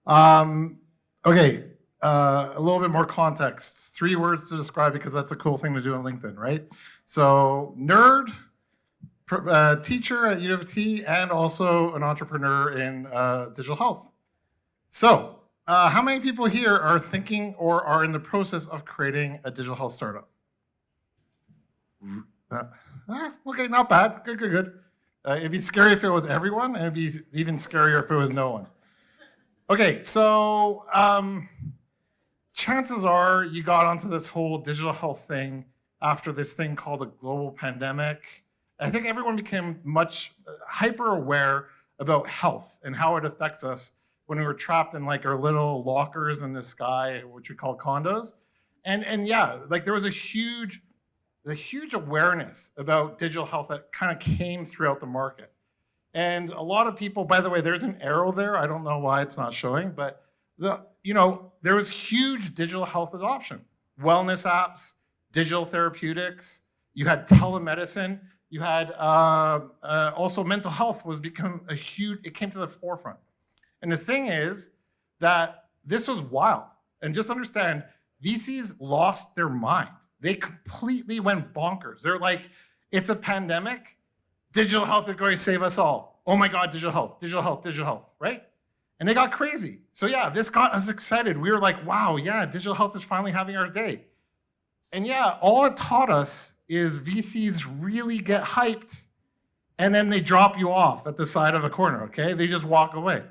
Um, okay, a little bit more context. 3 words to describe because that's a cool thing to do on LinkedIn, right? So nerd, teacher at U of T, and also an entrepreneur in digital health. So how many people here are thinking or are in the process of creating a digital health startup? Okay, not bad. Good. It'd be scary if it was everyone, and it'd be even scarier if it was no one. Okay, so chances are you got onto this whole digital health thing after this thing called a global pandemic. I think everyone became much hyper aware about health and how it affects us when we were trapped in like our little lockers in the sky, which we call condos. And yeah, like there was a huge awareness about digital health that kind of came throughout the market. And a lot of people, by the way, there's an arrow there. I don't know why it's not showing, but there was huge digital health adoption. Wellness apps, digital therapeutics, you had telemedicine, you had also mental health it came to the forefront. And the thing is that this was wild. And just understand, VCs lost their mind. They completely went bonkers. They're like, it's a pandemic. Digital health is going to save us all. Oh my God, digital health, right? And they got crazy. So yeah, this got us excited. We were like, wow, yeah, digital health is finally having our day. And yeah, all it taught us is VCs really get hyped and then they drop you off at the side of a corner, okay? They just walk away.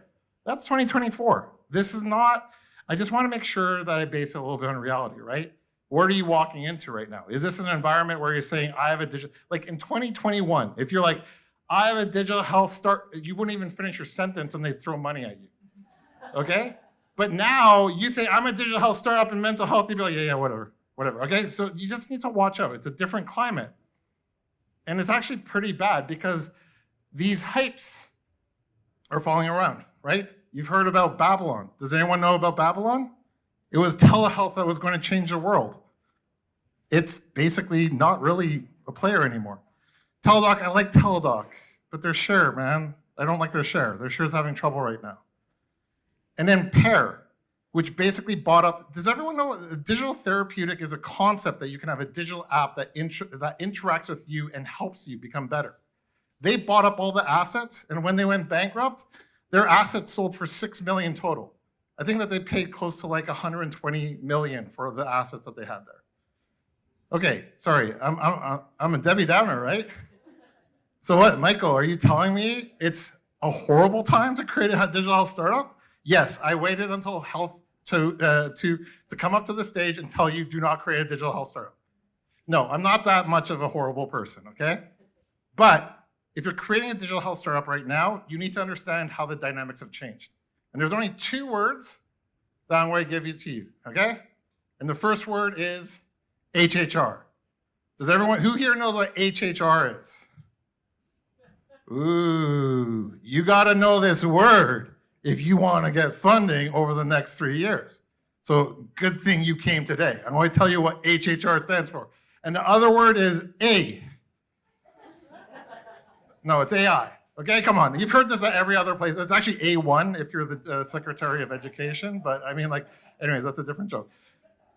That's 2024. This is not, I just want to make sure that I base it a little bit on reality, right? What are you walking into right now? Is this an environment where you're saying, I have a digital, like in 2021, if you're like, I have a digital health start, you wouldn't even finish your sentence and they throw money at you, okay? But now you say, I'm a digital health startup in mental health, you'd be like, yeah, whatever, okay? So you just need to watch out. It's a different climate. And it's actually pretty bad because these hypes are falling around, right? You've heard about Babylon. Does anyone know about Babylon? It was telehealth that was going to change the world. It's basically not really a player anymore. Teladoc, I like Teladoc, but their share, man, I don't like their share. Their share's having trouble right now. And then Pear, which basically bought up, does everyone know digital therapeutic is a concept that you can have a digital app that interacts with you and helps you become better. They bought up all the assets, and when they went bankrupt, their assets sold for $6 million total. I think that they paid close to like 120 million for the assets that they had there. Okay, sorry, I'm a Debbie Downer, right? So what, Michael, are you telling me it's a horrible time to create a digital health startup? Yes, I waited until health to come up to the stage and tell you do not create a digital health startup. No, I'm not that much of a horrible person, okay? But if you're creating a digital health startup right now, you need to understand how the dynamics have changed. And there's only 2 words that I'm going to give to you, okay? And the first word is HHR. Does everyone, who here knows what HHR is? Ooh, you got to know this word if you want to get funding over the next 3 years. So good thing you came today. I'm going to tell you what HHR stands for. And the other word is A. No, it's AI. Okay, come on. You've heard this at every other place. It's actually A1 if you're the Secretary of Education, but I mean, like, anyways, that's a different joke.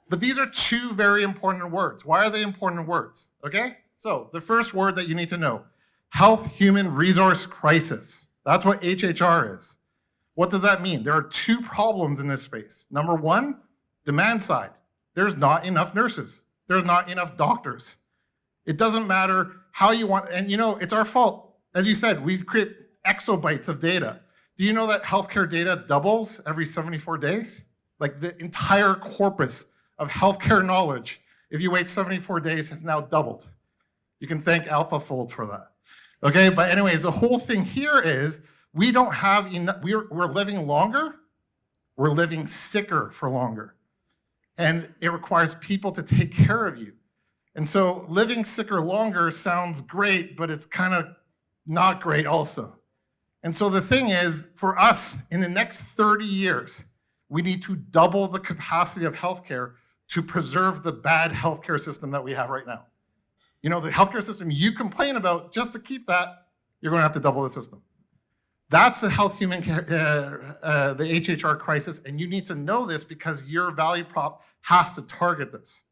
But these are 2 very important words. Why are they important words? Okay, so the first word that you need to know, health human resource crisis. That's what HHR is. What does that mean? There are 2 problems in this space. Number 1, demand side. There's not enough nurses. There's not enough doctors. It doesn't matter how you want, and it's our fault. As you said, we create exabytes of data. Do you know that healthcare data doubles every 74 days? Like the entire corpus of healthcare knowledge, if you wait 74 days, has now doubled. You can thank AlphaFold for that. Okay, but anyways, the whole thing here is we don't have enough, we're living longer, we're living sicker for longer. And it requires people to take care of you. And so living sicker longer sounds great, but it's kind of not great also. And so the thing is, for us, in the next 30 years, we need to double the capacity of healthcare to preserve the bad healthcare system that we have right now. The healthcare system you complain about, just to keep that, you're going to have to double the system. That's the health human care, the HHR crisis, and you need to know this because your value prop has to target this.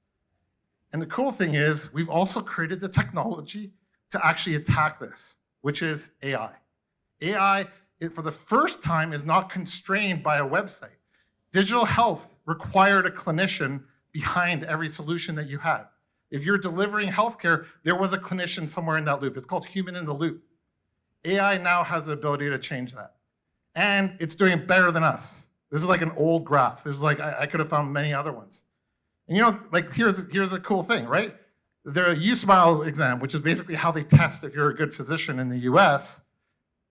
And the cool thing is, we've also created the technology to actually attack this, which is AI. AI, for the first time, is not constrained by a website. Digital health required a clinician behind every solution that you had. If you're delivering healthcare, there was a clinician somewhere in that loop. It's called human in the loop. AI now has the ability to change that. And it's doing it better than us. This is like an old graph. This is like, I could have found many other ones. And you know, like here's a cool thing, right? The USmile exam, which is basically how they test if you're a good physician in the US,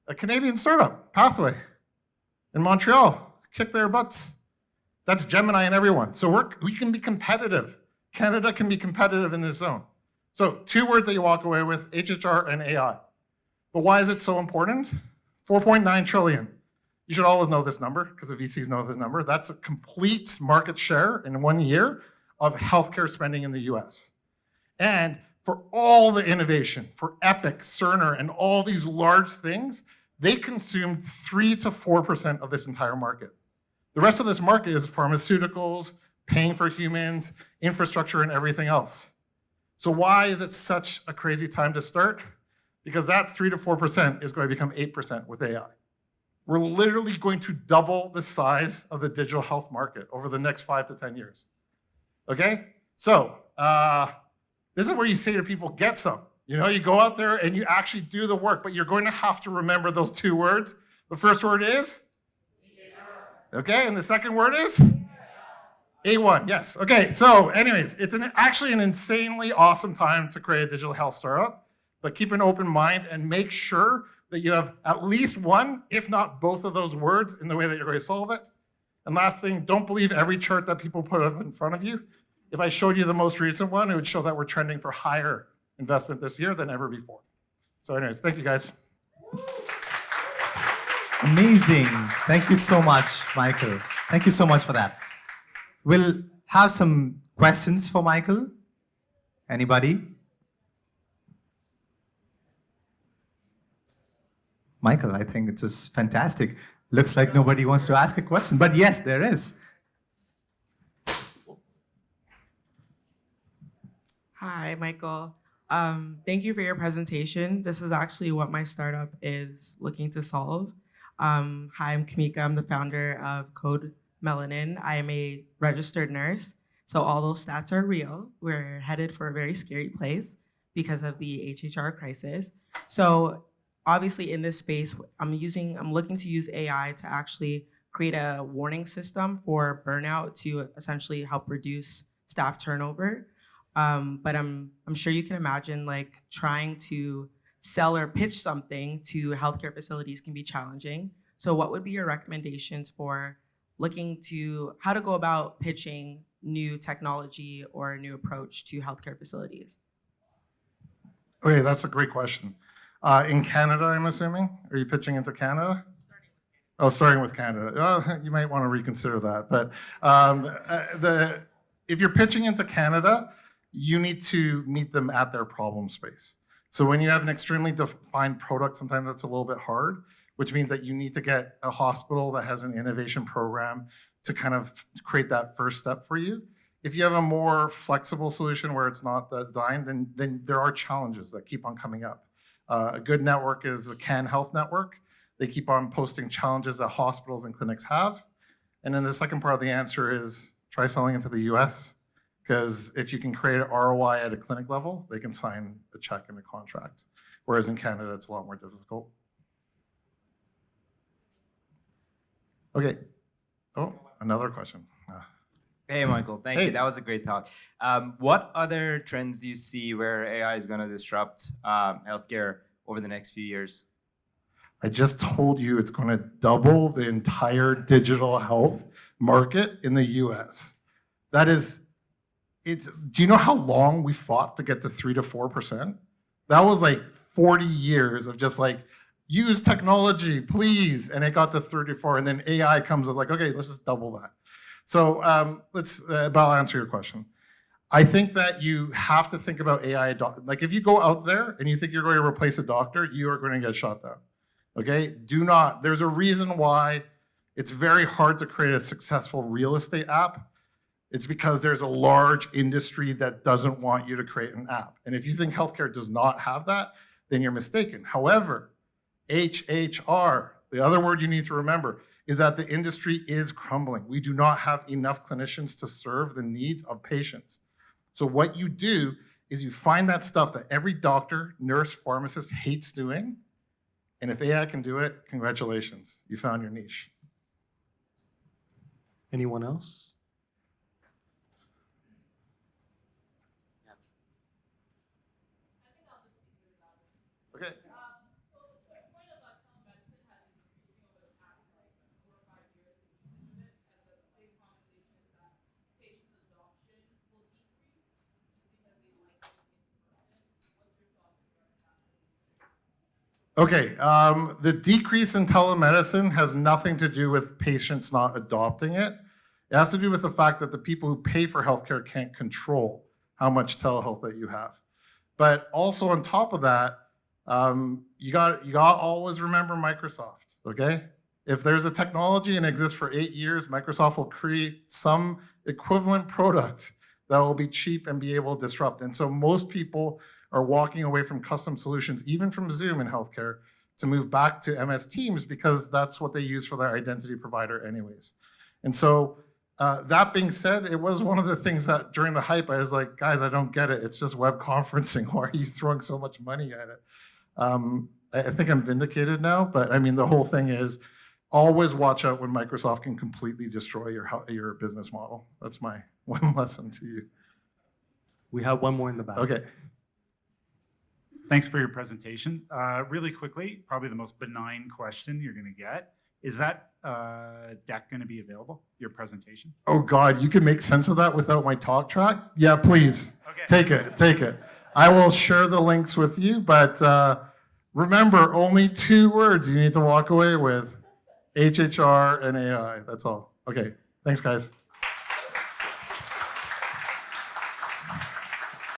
a Canadian startup, Pathway, in Montreal, kick their butts. That's Gemini and everyone. So we can be competitive. Canada can be competitive in this zone. So 2 words that you walk away with, HHR and AI. But why is it so important? 4.9 trillion. You should always know this number because the VCs know the number. That's a complete market share in 1 year of healthcare spending in the US. And for all the innovation, for Epic, Cerner, and all these large things, they consumed 3 to 4% of this entire market. The rest of this market is pharmaceuticals, paying for humans, infrastructure, and everything else. So why is it such a crazy time to start? Because that 3 to 4% is going to become 8% with AI. We're literally going to double the size of the digital health market over the next 5 to 10 years. Okay? So this is where you say to people, get some. You know, you go out there and you actually do the work, but you're going to have to remember those 2 words. The first word is? Okay, and the second word is? A1, yes. Okay, so anyways, it's actually an insanely awesome time to create a digital health startup, but keep an open mind and make sure that you have at least one, if not both of those words in the way that you're going to solve it. And last thing, don't believe every chart that people put up in front of you. If I showed you the most recent one, it would show that we're trending for higher investment this year than ever before. So anyways, thank you guys. Amazing. Thank you so much, Michael. Thank you so much for that. We'll have some questions for Michael. Anybody? Michael, I think it was fantastic. Looks like nobody wants to ask a question, but yes, there is. Hi, Michael. Thank you for your presentation. This is actually what my startup is looking to solve. Hi, I'm Kamika. I'm the founder of Code Melanin. I am a registered nurse. So all those stats are real. We're headed for a very scary place because of the HHR crisis. So obviously in this space, I'm looking to use AI to actually create a warning system for burnout to essentially help reduce staff turnover. But I'm sure you can imagine like trying to sell or pitch something to healthcare facilities can be challenging. So what would be your recommendations for looking to how to go about pitching new technology or a new approach to healthcare facilities? Okay, that's a great question. In Canada, I'm assuming? Are you pitching into Canada? Starting with Canada. You might want to reconsider that. But if you're pitching into Canada, you need to meet them at their problem space. So when you have an extremely defined product, sometimes that's a little bit hard, which means that you need to get a hospital that has an innovation program to kind of create that first step for you. If you have a more flexible solution where it's not designed, then there are challenges that keep on coming up. A good network is the Can Health Network. They keep on posting challenges that hospitals and clinics have. And then the second part of the answer is try selling into the US, because if you can create an ROI at a clinic level, they can sign a check and a contract. Whereas in Canada, it's a lot more difficult. Okay. Oh, another question. Hey, Michael, thank you. That was a great talk. What other trends do you see where AI is going to disrupt healthcare over the next few years? I just told you it's going to double the entire digital health market in the US. That is, do you know how long we fought to get to 3 to 4%? That was like 40 years of just like, use technology, please. And it got to 34, and then AI comes as like, okay, let's just double that. So I'll answer your question. I think that you have to think about AI. Like if you go out there and you think you're going to replace a doctor, you are going to get shot down. Okay, do not. There's a reason why it's very hard to create a successful real estate app. It's because there's a large industry that doesn't want you to create an app. And if you think healthcare does not have that, then you're mistaken. However, HHR, the other word you need to remember, is that the industry is crumbling. We do not have enough clinicians to serve the needs of patients. So what you do is you find that stuff that every doctor, nurse, pharmacist hates doing, and if AI can do it, congratulations, you found your niche. Anyone else? Okay. Okay, the decrease in telemedicine has nothing to do with patients not adopting it. It has to do with the fact that the people who pay for healthcare can't control how much telehealth that you have. But also on top of that, you got to always remember Microsoft, okay? If there's a technology and exists for 8 years, Microsoft will create some equivalent product that will be cheap and be able to disrupt. And so most people are walking away from custom solutions, even from Zoom in healthcare, to move back to MS Teams because that's what they use for their identity provider anyways. And so that being said, it was one of the things that during the hype, I was like, guys, I don't get it. It's just web conferencing. Why are you throwing so much money at it? I think I'm vindicated now, but I mean, the whole thing is always watch out when Microsoft can completely destroy your business model. That's my one lesson to you. We have one more in the back. Okay. Thanks for your presentation. Really quickly, probably the most benign question you're going to get. Is that deck going to be available, your presentation? Oh God, you can make sense of that without my talk track? Yeah, please. Okay. Take it. I will share the links with you, but remember, only 2 words you need to walk away with: HHR and AI. That's all. Okay, thanks guys.